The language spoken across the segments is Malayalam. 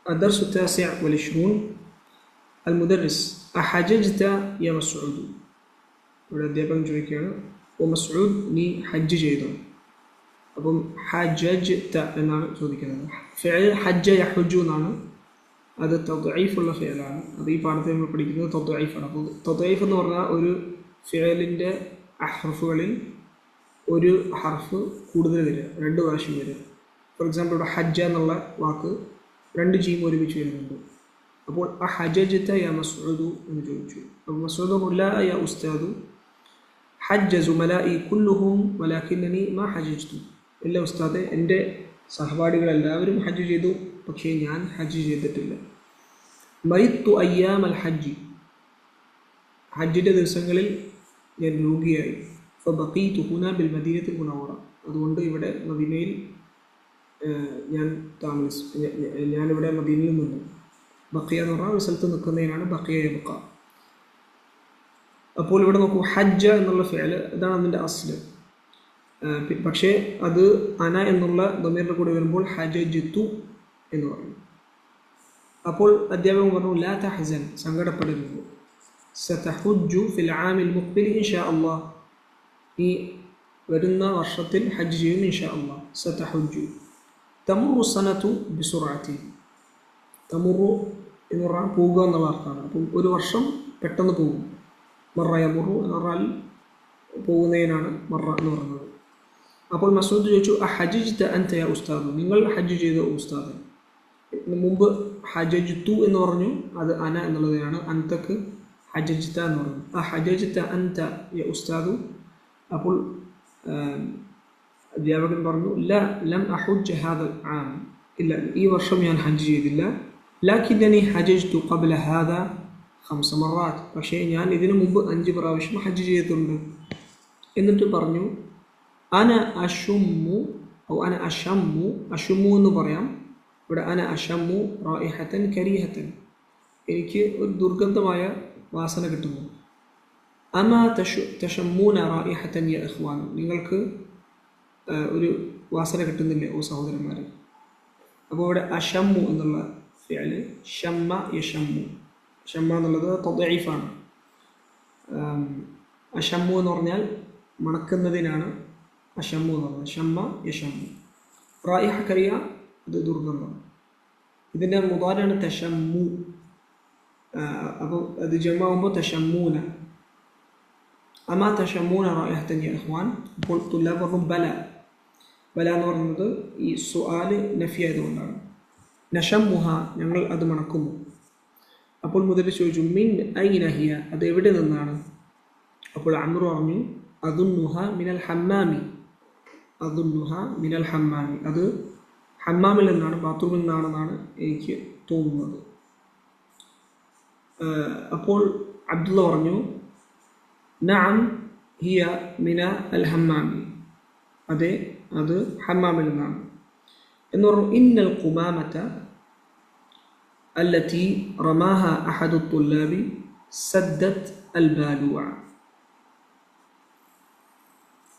الدرس التاسع والعشرون المدرس أحججت يا مسعود. ഇവിടെ അധ്യാപകൻ ചോദിക്കുകയാണ്, ഓ മസ്ഊദ് നീ ഹജ്ജ് ചെയ്തോ? അപ്പം ഹജ്ജജ്ത എന്നാണ് ചോദിക്കുന്നത്. ഫിഅൽ ഹജ്ജ യഹുജു എന്നാണ്, അത് തദ്ഈഫുള്ള ഫിഅലാണ്. അത് ഈ പാഠത്തിൽ നമ്മൾ പഠിക്കുന്നത് തദ്ഈഫാണ്. അപ്പോൾ തദ്ഈഫ് എന്ന് പറഞ്ഞാൽ ഒരു ഫിഅലിൻ്റെ ഹർഫുകളിൽ ഒരു ഹർഫ് കൂടുതൽ വരിക, 2 പ്രാവശ്യം വരിക. ഫോർ എക്സാമ്പിൾ ഇവിടെ ഹജ്ജ എന്നുള്ള വാക്ക് 2 ജീം ഒരുമിച്ച് വരുന്നുണ്ട്. അപ്പോൾ അഹജജ്ത യാ മസ്ഊദു എന്ന് ചോദിച്ചു. അപ്പോൾ മസ്ഊദ് ലാ യാ ഉസ്താദു ഹജ്ജ സുമലാഇ കുല്ലുഹും വലാകിന്നനി മാ ഹജ്ജജ്തു. ഇല്ല ഉസ്താദെ, എൻ്റെ സഹപാഠികളെല്ലാവരും ഹജ്ജ് ചെയ്തു, പക്ഷേ ഞാൻ ഹജ്ജ് ചെയ്തിട്ടില്ല. മരിത്തു അയ്യാം അൽ ഹജ്ജി, ഹജ്ജിൻ്റെ ദിവസങ്ങളിൽ ഞാൻ രോഗിയായി. ഫബഖീതു ഹുനാ ബിൽ മദീനത്തിൽ മുനവ്വറ, അതുകൊണ്ട് ഇവിടെ മദീനയിൽ ഞാനിവിടെ മദീനയിൽ നിന്നു. ബഖിയ എന്ന് പറഞ്ഞാൽ ഒരു സ്ഥലത്ത് നിൽക്കുന്നതിനാണ് ബഖിയ യബ്ഖ. അപ്പോൾ ഇവിടെ നോക്കൂ, ഹജ്ജ എന്നുള്ള ഫിഅൽ ഇതാണ് അതിൻ്റെ അസ്ല്. പക്ഷേ അത് അന എന്നുള്ള ദമീറിൻ്റെ കൂടെ വരുമ്പോൾ ഹജജ്തു എന്ന് പറഞ്ഞു. അപ്പോൾ അധ്യാപകൻ പറഞ്ഞു, ലാ തഹ്സൻ, സങ്കടപ്പെടരുത്. സതഹുജ്ജു ഫിൽ ആമിൽ മുഖ്ബിൽ ഇൻഷാ അല്ലാഹ്, ഈ വരുന്ന വർഷത്തിൽ ഹജ്ജ് ചെയ്യും ഇൻഷാ അല്ലാഹ്. സതഹുജ്ജു തമുറു സനതു ബിസുറഅതി, തമുറു എന്ന് പറഞ്ഞാൽ പോകുക എന്നുള്ള അർത്ഥമാണ്. അപ്പം ഒരു വർഷം പെട്ടെന്ന് പോകും. മറ യമുറു എന്ന് പറഞ്ഞാൽ പോകുന്നതിനാണ് മറ എന്ന് പറയുന്നത്. അപ്പോൾ മസ്ഊദ് ചോദിച്ചു, അഹജ്ജജ്ത അൻത യാ ഉസ്താദ്, നിങ്ങൾ ഹജ്ജ് ചെയ്ത ഉസ്താദ്. മുമ്പ് ഹജ്ജജ്തു എന്ന് പറഞ്ഞു, അത് അന എന്നുള്ളതിനാണ്. അൻതക്ക് ഹജ്ജജ്ത എന്ന് പറഞ്ഞു. അഹജ്ജജ്ത അൻത യാ ഉസ്താദു. അപ്പോൾ അധ്യാപകൻ പറഞ്ഞു, ലം അഹുജ്ജ ഹാദൽ ആം, ഇല്ല ഈ വർഷം ഞാൻ ഹജ്ജ് ചെയ്തില്ല. ലാകിന്നനി ഹജ്ജജ്തു ഖബ്ല ഹാദാ 5 മറാത്ത്, പക്ഷേ ഞാൻ ഇതിനു മുമ്പ് 5 പ്രാവശ്യം ഹജ്ജ് ചെയ്തിട്ടുണ്ട്. എന്നിട്ട് പറഞ്ഞു, അന അഷുമ്മു അന അഷമ്മു, അഷുമ്മു എന്ന് പറയാം. ഇവിടെ അന അഷമ്മു റായിഹത്തൻ കരീഹത്തൻ, എനിക്ക് ഒരു ദുർഗന്ധമായ വാസന കിട്ടുന്നു. അമാ തഷമ്മൂന റായിഹത്തൻ യ ഇഖ്വാൻ, നിങ്ങൾക്ക് ഒരു വാസന കിട്ടുന്നില്ലേ ഓ സഹോദരന്മാരെ? അപ്പോൾ ഇവിടെ അഷമ്മു എന്നുള്ള ഫിഅല് ഷമ്മ യഷമ്മു, ഷമ്മ എന്നുള്ളത് തദ്ഈഫാണ്. അഷമ്മു എന്ന് പറഞ്ഞാൽ മണക്കുന്നതിനാണ് അഷമ്മു എന്ന് പറഞ്ഞത്. ഷമ്മ യഷമ്മു. റായിഹ കരിയ, അത് ദുർഗന്ധം. ഇതിൻ്റെ മുദാരിഅണ് തഷമ്മു. അപ്പോൾ അത് ജമാവുമ്പോൾ തഷമ്മൂന. അമാ തഷമ്മൂന റായിഹത്തൻ യ ഇഖ്വാൻ. അപ്പോൾ തുല്ലാബ് പറഞ്ഞു ബല. ബല എന്ന് പറയുന്നത് ഈ സുആല് നഫി ആയതുകൊണ്ടാണ്. നഷമ്മുഹ, ഞങ്ങൾ അത് മണക്കുന്നു. അപ്പോൾ മുദരിസ് ചോദിച്ചു, മിൻ ഐന ഹിയ, അത് എവിടെ നിന്നാണ്? അപ്പോൾ അംറു പറഞ്ഞു, അദുന്നുഹ മിനൽ ഹമ്മാമി, അദുന്നുഹ മിനൽ ഹമ്മാമി, അത് ഹമ്മാമിൽ നിന്നാണ്, ബാത്റൂമിൽ നിന്നാണെന്നാണ് എനിക്ക് തോന്നുന്നത്. അപ്പോൾ അബ്ദുള്ള പറഞ്ഞു, നഅം ഹിയ മിന അൽ ഹമ്മാമി, അതെ അത് ഹമ്മാമിൽ നിന്നാണ് എന്ന് പറഞ്ഞു. ഇന്നൽ ഖുമാമത അല്ലതി റമാഹ അഹദു തുല്ലാബി സദ്ദത് അൽ ബാലുഅ.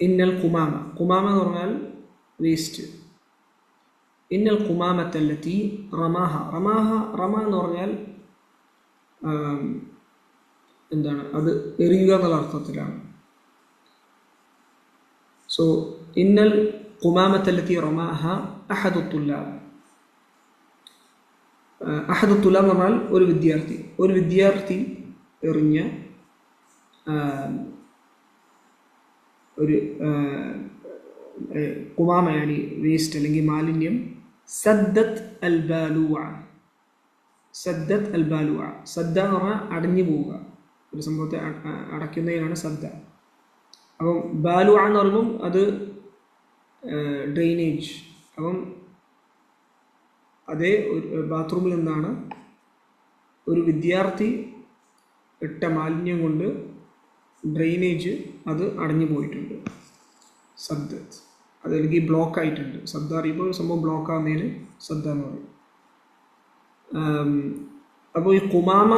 ഇന്നൽ ഖുമാമ, ഖുമാമ എന്ന് പറഞ്ഞാൽ വേസ്റ്റ്. ഇന്നൽ ഖുമാമത അല്ലതി റമാഹ, റമ എന്ന് പറഞ്ഞാൽ എന്താണ്, അത് എറിയുക എന്നുള്ള അർത്ഥത്തിലാണ്. സോ ഇന്നൽ ഖുമാമത അല്ലതി റമാഹ അഹദു തുല്ലാബ്. അഹദു തുല്ലാബ് എന്ന് പറഞ്ഞാൽ ഒരു വിദ്യാർത്ഥി എറിഞ്ഞ ഒരു ഖുമാമയാണ് വേസ്റ്റ് അല്ലെങ്കിൽ മാലിന്യം. സദ്ദത് അൽ ബാലുഅ, സദ്ദത് അൽ ബാലുഅ. സദ്ദ എന്ന് പറഞ്ഞാൽ അടഞ്ഞു പോവുക, ഒരു സംഭവത്തെ അടയ്ക്കുന്നതിനാണ് സദ്ദ. അപ്പം ബാലുഅ എന്ന് പറയുമ്പം അത് ഡ്രെയിനേജ്. അപ്പം അതേ ഒരു ബാത്റൂമിൽ നിന്നാണ് ഒരു വിദ്യാർത്ഥി ഇട്ട മാലിന്യം കൊണ്ട് ഡ്രെയിനേജ് അത് അടഞ്ഞു പോയിട്ടുണ്ട്. സദ്ദത്ത്, അത് അല്ലെങ്കിൽ ബ്ലോക്ക് ആയിട്ടുണ്ട്. സദ്ദ അറിയുമ്പോൾ സംഭവം ബ്ലോക്ക് ആകുന്നതിന് സദ്ദ എന്ന് പറയും. അപ്പോൾ ഈ ഖുമാമ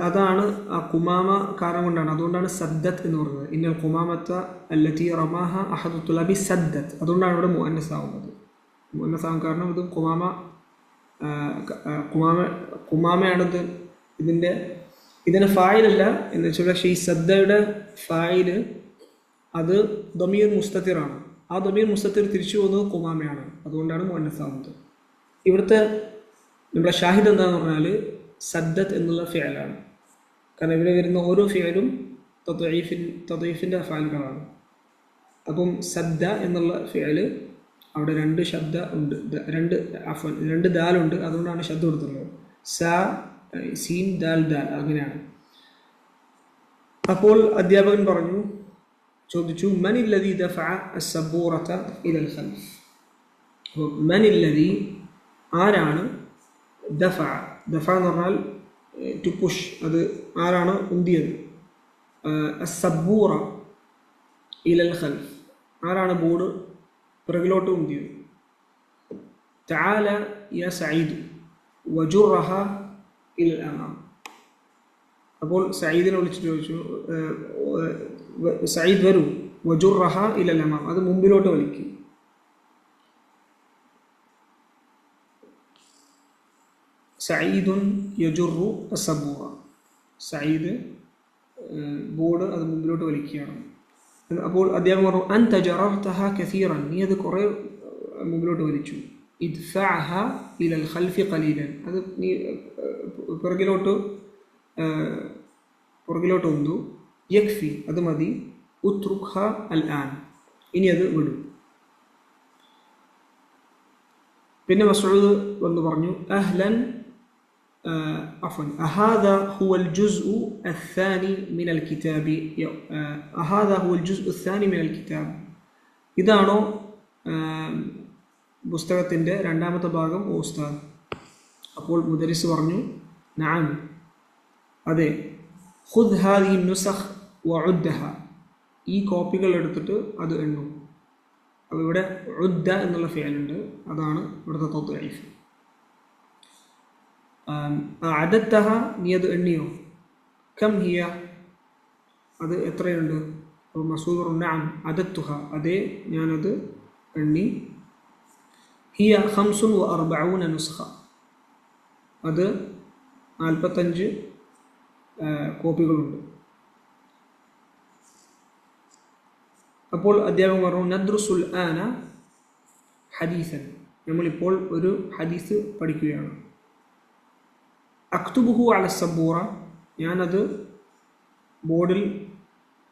അതാണ് ആ കുമാമ കാരണം കൊണ്ടാണ്, അതുകൊണ്ടാണ് സദ്ദത്ത് എന്ന് പറയുന്നത്. ഇന്നൽ കുമാമത്ത അല്ലത്തി റമാഹ അഹദു തുലബി സദ്ദത്ത്, അതുകൊണ്ടാണ് ഇവിടെ മുഅന്നസ് ആവുന്നത്. മുഅന്നസ് ആവാൻ കാരണം ഇത് കുമാമ കുമാമയാണിത്. ഇതിന് ഫായിലല്ല എന്ന് വെച്ചാൽ, പക്ഷേ ഈ സദ്ദയുടെ ഫായില് അത് ദമീർ മുസ്തത്തിറാണ്. ആ ദമീർ മുസ്തത്തിർ തിരിച്ചു പോകുന്നത് കുമാമയാണ്. അതുകൊണ്ടാണ് മുഅന്നസാവുന്നത്. ഇവിടുത്തെ നമ്മുടെ ഷാഹിദ് എന്താണെന്ന് പറഞ്ഞാൽ സദ്ദത്ത് എന്നുള്ള ഫിഅലാണ്. കാരണം ഇവിടെ വരുന്ന ഓരോ ഫിഅലും തദ്ഈഫിൻ്റെ ഫാലുകളാണ്. അപ്പം സദ്ദ എന്നുള്ള ഫിഅല് അവിടെ രണ്ട് ശബ്ദ ഉണ്ട്, രണ്ട് ദാലുണ്ട്. അതുകൊണ്ടാണ് ശബ്ദം കൊടുത്തിട്ടുള്ളത്. സീൻ ദാൽ ദാൽ അങ്ങനെയാണ്. അപ്പോൾ അധ്യാപകൻ ചോദിച്ചു മനില്ലദീ ദഫഅ അസ്സബൂറത ഇലൽ ഖൽഫ്. മനില്ലദീ ആരാണ്, ദഫഅ എന്ന് പറഞ്ഞാൽ ടു പുഷ്, അത് ആരാണ് ഉന്തിയത്. അസ്സബൂറ ഇലൽ ഖൽഫ്, ആരാണ് ബോർഡ് പിറകിലോട്ട് ഉന്തിയത്. തആല യാ സഈദ് വജുറഹ ഇലൽ അമാം. അപ്പോൾ സഈദിനെ വിളിച്ചിട്ട് ചോദിച്ചു, സഈദ് വരൂ, വജുറഹ ഇലൽ അമാം, അത് മുമ്പിലോട്ട് വലിക്കും. സഈദുൻ യജുറു അസ്സബൂറ, സഈദ് ബോർഡ് അത് മുമ്പിലോട്ട് വലിക്കുകയാണ്. അപ്പോൾ അദ്ദേഹം പറഞ്ഞു അൻത ജറർതഹ കസീറൻ, നീ അത് കുറേ മുമ്പിലോട്ട് വലിച്ചു. ഇദ്ഫഅഹ ഇലൽ ഖൽഫി ഖലീലൻ, അത് നീ പുറകിലോട്ട് ഉന്തു. യക്ഫി, അത് മതി. ഉത്രുഖ അൽ ആൻ, ഇനി അത് വിടും. പിന്നെ മസ്ഊദ് വന്ന് പറഞ്ഞു അഹ്ലൻ هذا هو الجزء الثاني من الكتاب. هذا هو الجزء الثاني من الكتاب. ഇതാണോ പുസ്തകത്തിൻ്റെ രണ്ടാമത്തെ ഭാഗം ഓ ഉസ്താദ്? അപ്പോൾ മുദരിസ് പറഞ്ഞു നഅം, അതെ. ഖുദ് ഹാദിഹി നുസഖ് വഉദ്ദഹ, ഈ കോപ്പികൾ എടുത്തിട്ട് അത് എണ്ണു. അപ്പോൾ ഇവിടെ ഉദ്ദ എന്നുള്ള ഫിഅലുണ്ട്, അതാണ് ഇവിടുത്തെ തദ്ഈഫ്. അദത്തഹ, നീ അത് എണ്ണിയോ? കം ഹിയ, അത് എത്രയുണ്ട്? അപ്പോൾ മസൂദ് പറഞ്ഞു നഅം അദത്തുഹ, അതെ ഞാനത് എണ്ണി. ഹിയ 45 നുസ്ഖ, അത് 45 കോപ്പികളുണ്ട്. അപ്പോൾ അധ്യാപകൻ പറഞ്ഞു നദ്രുസുൽ ആന ഹദീസൻ, നമ്മളിപ്പോൾ ഒരു ഹദീസ് പഠിക്കുകയാണ്. അക്തുബുഹു അല സബൂറ, ഞാനത് ബോർഡിൽ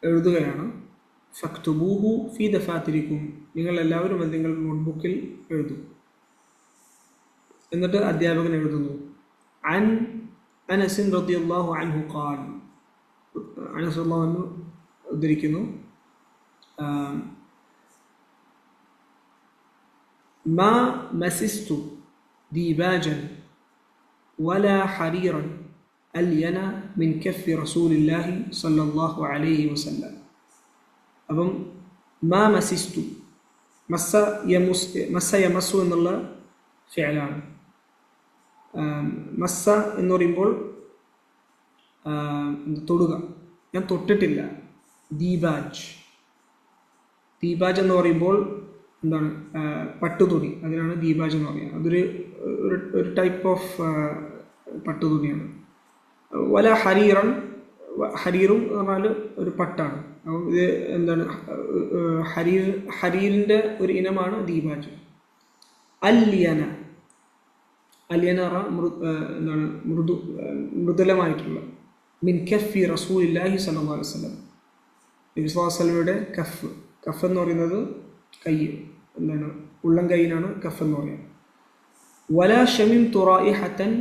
എഴുതുകയാണ്. ഫക്തുബൂഹു ഫീ ദഫാത്തിരിക്കും, നിങ്ങളെല്ലാവരും അത് നിങ്ങൾ നോട്ട്ബുക്കിൽ എഴുതും. എന്നിട്ട് അധ്യാപകൻ എഴുതുന്നു അൻ അനസ് റളിയല്ലാഹു അൻഹു ഖാൽ, അനസ് റളിയല്ലാഹു അൻഹു ഉദ്ധരിക്കുന്നു മാ മസിസ്തു ദീബാജൻ ولا حريرا ألين من كف رسول الله صلى الله عليه وسلم. അപ്പം മാ മസിസ്തു, മസ്സ യമസ്സു എന്നുള്ള ഫിഅലാണ്. മസ്സ എന്ന് പറയുമ്പോൾ തൊടുക, ഞാൻ തൊട്ടിട്ടില്ല. ദീബാജ് എന്ന് പറയുമ്പോൾ എന്താണ്? പട്ടുതുണി, അതിനാണ് ദീബാജ് എന്ന് പറയുക. അതൊരു ടൈപ്പ് ഓഫ് പട്ടുതുണിയാണ്. വല ഹരീറൻ, ഹരീറും എന്ന് പറഞ്ഞാൽ ഒരു പട്ടാണ്. അപ്പം ഇത് എന്താണ്? ഹരീറിൻ്റെ ഒരു ഇനമാണ് ദീബാജ്. അല്യന എന്താണ്? മൃദുലമായിട്ടുള്ള. മിൻ കഫി റസൂലില്ലാഹി സ്വല്ലല്ലാഹു അലൈഹി വസല്ലം, നബി സ്വല്ലല്ലാഹു അലൈഹി വസല്ലമയുടെ കഫ് എന്ന് പറയുന്നത് കൈ, എന്താണ്? ഉള്ളം കൈയിനാണ് കഫ് എന്ന് പറയുന്നത്. വലാ ശമിംതു റായിഹതൻ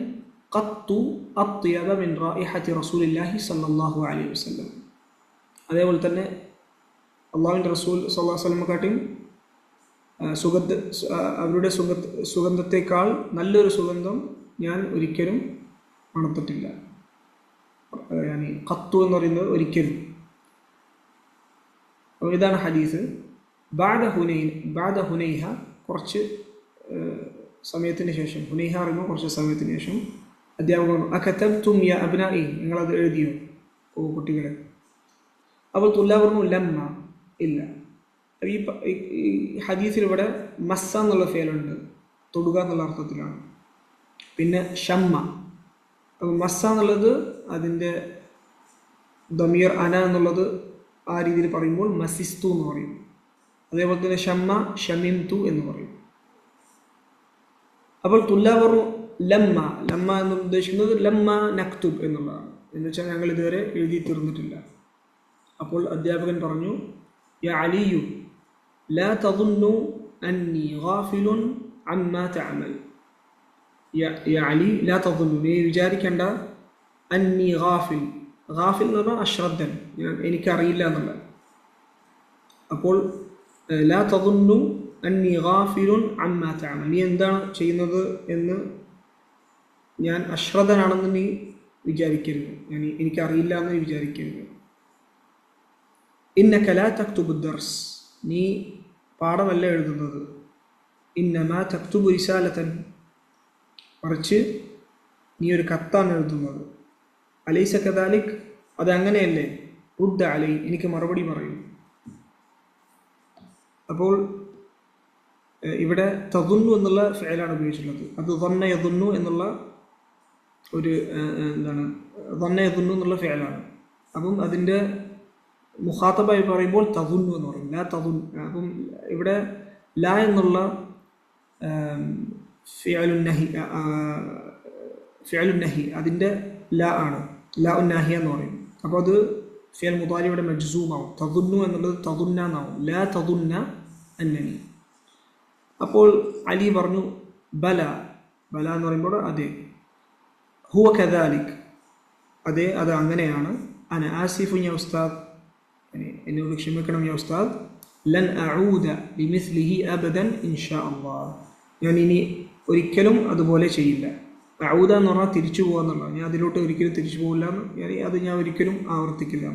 ഖത്തു അത്യബ മിൻ റായിഹതി റസൂലില്ലാഹി സ്വല്ലല്ലാഹു അലൈഹി വസല്ലം. അതേപോലെ തന്നെ അള്ളാഹുവിൻ്റെ റസൂൽ സ്വല്ലല്ലാഹു അലൈഹി വസല്ലമയെക്കാട്ടിയും അവരുടെ സുഗന്ധത്തേക്കാൾ നല്ലൊരു സുഗന്ധം ഞാൻ ഒരിക്കലും മണത്തിട്ടില്ല. ഖത്തു എന്ന് പറയുന്നത് ഒരിക്കലും. അപ്പോൾ ഇതാണ് ഹദീസ്. ബാദ ഹുനൈഹ, കുറച്ച് സമയത്തിന് ശേഷം, ഹുനൈഹ അറിയുമ്പോൾ കുറച്ച് സമയത്തിന് ശേഷം അധ്യാപകൻ അകതബ്തും യാ അബ്നാഇ, നിങ്ങളത് എഴുതിയോ ഓ കുട്ടികളെ? അപ്പോൾ തുല്ലാബ് പറഞ്ഞു ലമ്മ, ഇല്ല. ഈ ഹദീസിൽ ഇവിടെ മസ്സ എന്നുള്ള ഫേലുണ്ട്, തൊടുക എന്നുള്ള അർത്ഥത്തിലാണ്. പിന്നെ ഷമ്മ. അപ്പോൾ മസ്സ എന്നുള്ളത് അതിൻ്റെ ദമീർ അന എന്നുള്ളത് ആ രീതിയിൽ പറയുമ്പോൾ മസിസ്തു എന്ന് പറയും. അതേപോലെ തന്നെ ഷമ്മ ഷമിംതു എന്ന് പറയും. അപ്പോൾ തുല്ലാബ് പറഞ്ഞു ലമ്മ. ലമ്മ എന്ന് ഉദ്ദേശിക്കുന്നത് ലമ്മ നക്തുബ് എന്നുള്ളതാണ്. എന്ന് വെച്ചാൽ ഞങ്ങൾ ഇതുവരെ എഴുതി തീർന്നിട്ടില്ല. അപ്പോൾ അധ്യാപകൻ പറഞ്ഞു യാ അലിയു ലാ തദുന്നു അന്നി ഗാഫിലുൻ അമ്മാ തഅമൽ. യാ അലി ലാ തദുന്നു, നീ വിചാരിക്കേണ്ട, അന്നി ഗാഫിൽ. ഗാഫിൽ എന്ന് പറഞ്ഞാൽ അശ്രദ്ധൻ, എനിക്കറിയില്ല എന്നുള്ള. അപ്പോൾ ലാ തദുന്നു അന്നി ഗാഫിലുൻ അമ്മാ തഅമൽ, നീ എന്താണ് ചെയ്യുന്നത് എന്ന് ഞാൻ അശ്രദ്ധനാണെന്ന് നീ വിചാരിക്കരുത്, എനിക്കറിയില്ല എന്ന് നീ വിചാരിക്കരുത്. ഇന്നക ലാ തക്തുബു ദർസ്, നീ പാഠമല്ല എഴുതുന്നത്. ഇന്നമാ തക്തുബു റിസാലതൻ, മറിച്ച് നീ ഒരു കത്താണ് എഴുതുന്നത്. അലൈസ കദാലിക്, അത് അങ്ങനെയല്ലേ? റുദ്ദ അലൈ, എനിക്ക് മറുപടി പറയൂ. അപ്പോൾ ഇവിടെ തദുന്നു എന്നുള്ള ഫിഅലാണ് ഉപയോഗിച്ചിട്ടുള്ളത്. അത് ദന്ന യദുന്നു എന്നുള്ള ഒരു എന്താണ്, ദന്ന യദുന്നു എന്നുള്ള ഫിഅലാണ്. അപ്പം അതിൻ്റെ മുഖാത്തബായി പറയുമ്പോൾ തദുന്നു എന്ന് പറയും, ലാ തദുൻ. അപ്പം ഇവിടെ ലാ എന്നുള്ള ഫിഅലുൻ നഹി അതിൻ്റെ ലാ ആണ്, ലാ ഉൻ നാഹിയ എന്ന് പറയും. അപ്പോൾ അത് ഫിഅൽ മുദാരിയുടെ മജ്സൂമാവും. തദുന്നു എന്നുള്ളത് തദുന്ന എന്നാവും, ലാ തദുന്ന അന്നനി. അപ്പോൾ അലി പറഞ്ഞു ബല. ബല എന്ന് പറയുമ്പോൾ അതെ. ഹുവ കദാലിക്, അതെ അത് അങ്ങനെയാണ്. അന ആസിഫു യാ ഉസ്താദ്, എന്നോട് ക്ഷമിക്കണം യാ ഉസ്താദ്. ലൻ അഊദ ബിമിസ്ലിഹി അബദൻ ഇൻഷാ അല്ലാഹ്, ഞാൻ ഇനി ഒരിക്കലും അതുപോലെ ചെയ്യില്ല. അഊദ എന്ന് പറഞ്ഞാൽ തിരിച്ചു പോകുക എന്നുള്ളത്. ഞാൻ അതിലോട്ട് ഒരിക്കലും തിരിച്ചു പോകില്ല എന്ന്, അത് ഞാൻ ഒരിക്കലും ആവർത്തിക്കില്ല.